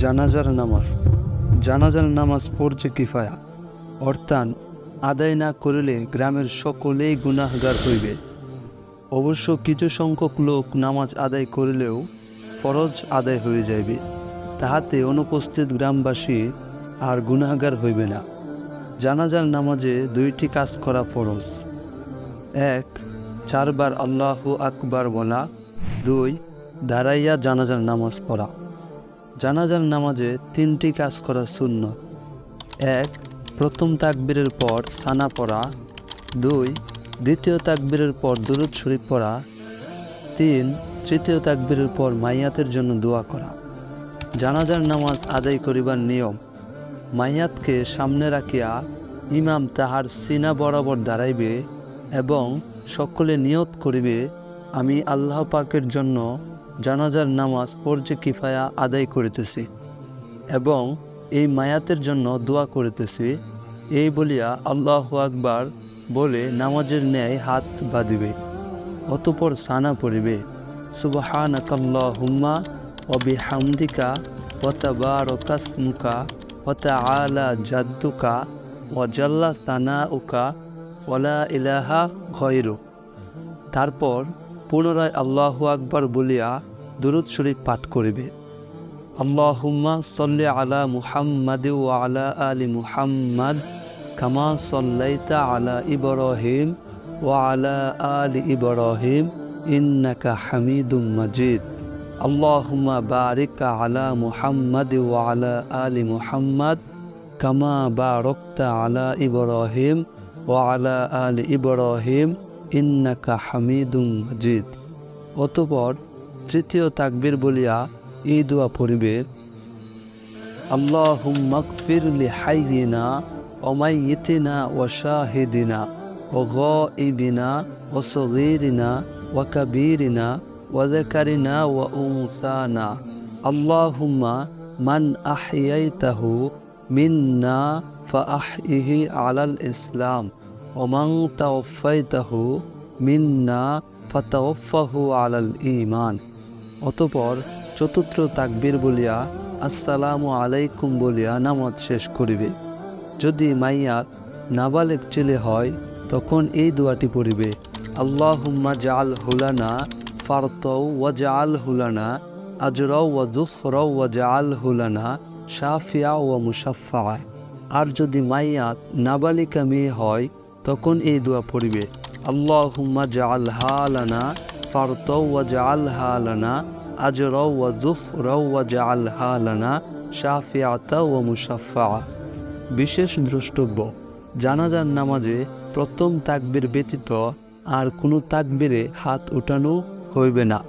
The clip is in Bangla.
জানাজার নামাজ। জানাজার নামাজ পড়ছে কিফায়া, অর্থাৎ আদায় না করিলে গ্রামের সকলেই গুনাহগার হইবে। অবশ্য কিছু সংখ্যক লোক নামাজ আদায় করিলেও ফরজ আদায় হয়ে যাইবে, তাহাতে অনুপস্থিত গ্রামবাসী আর গুনাহগার হইবে না। জানাজার নামাজে দুইটি কাজ করা ফরজ: এক, 4 বার আল্লাহু আকবার বলা। 2, দাঁড়াইয়া জানাজার নামাজ পড়া। জানাজার নামাজে 3টি কাজ করা সুন্নত: 1, প্রথম তাকবীরের পর সানা পড়া। 2, দ্বিতীয় তাকবীরের পর দুরূদ শরীফ পড়া। 3, তৃতীয় তাকবীরের পর মাইয়াতের জন্য দোয়া করা। জানাজার নামাজ আদায় করিবার নিয়ম: মাইয়াতকে সামনে রাখিয়া ইমাম তাহার সিনা বরাবর দাঁড়াইবে এবং সকলে নিয়ত করিবে, আমি আল্লাহ পাকের জন্য জানাজার নামাজ ফরজে কিফায়া আদায় করিতেছি এবং এই মায়াতের জন্য দোয়া করিতেছি। এই বলিয়া আল্লাহু আকবার বলে নামাজের ন্যায় হাত বাঁধিবে। অতঃপর সানা পড়িবে: সুবহানাকাল্লাহুম্মা ওয়া বিহামদিকা ওয়া তাবারাকাসমুকা ওয়া তাআলা জাদ্দুকা ওয়া জাল্লা সানাউকা ওয়া লা ইলাহা গায়রুক। তারপর পুনরায় আল্লাহু আকবার বলিয়া দুরূদ শরীফ পাঠ করিবে: আল্লাহুম্মা সাল্লি আলা মুহাম্মাদ ওয়া আলা আলি মুহাম্মাদ কামা সাল্লাইতা আলা ইব্রাহিম ওয়া আলা আলি ইব্রাহিম ইন্নাকা হামিদুম মাজিদ। আল্লাহুম্মা বারিক আলা মুহাম্মাদ ওয়া আলা আলি মুহাম্মাদ কামা বারাকতা আলা ইব্রাহিম ওয়া আলা আলি ইব্রাহিম ইন্নাকা হামিদুম মাজিদ। অতঃপর তৃতীয় তাকবীর বলিয়া এই দোয়া পড়িবে: আল্লাহুম্মা গফির লিহাইয়িনা ওয়া মাইয়িতিনা ওয়া শাহিদিনা ওয়া গায়িবিনা ওয়া সগীরিনা ওয়া কাবীরিনা ওয়া যাকারিনা ওয়া উনসানা। আল্লাহুম্মা মান আহইয়াইতাহু মিন্না ফাআহইহি আলাল ইসলাম ওয়া মান তাওফাইতাহু মিন্না ফাতাওফাহু আলাল ঈমান। অতঃপর চতুর্থ তাকবীর বলিয়া আসসালামু আলাইকুম বলিয়া নামাজ শেষ করিবে। যদি মাইয়াত নাবালেগ ছেলে হয় তখন এই দোয়াটি পড়িবে: আল্লাহুম্মা জাআল হুলানা ফারতাও ওয়া জাআল হুলানা আজরাও ওয়া যুফরাও ওয়া জাআল হুলানা শাফিয়া ওয়া মুশাফফা। আর যদি মাইয়াত নাবালিকা মেয়ে হয় তখন এই দোয়া পড়িবে: আল্লাহুম্মা জাআল হালানা ফারতাও ওয়া জাআল হালানা আজরাও ওয়া যুফরাও ওয়া জাআল হালানা শাফিয়াতা ওয়া মুশাফফা। বিশেষ দ্রষ্টব্য: জানাজার নামাজে প্রথম তাকবীর ব্যতীত আর কোনো তাকবীরে হাত উঠানো হইবে না।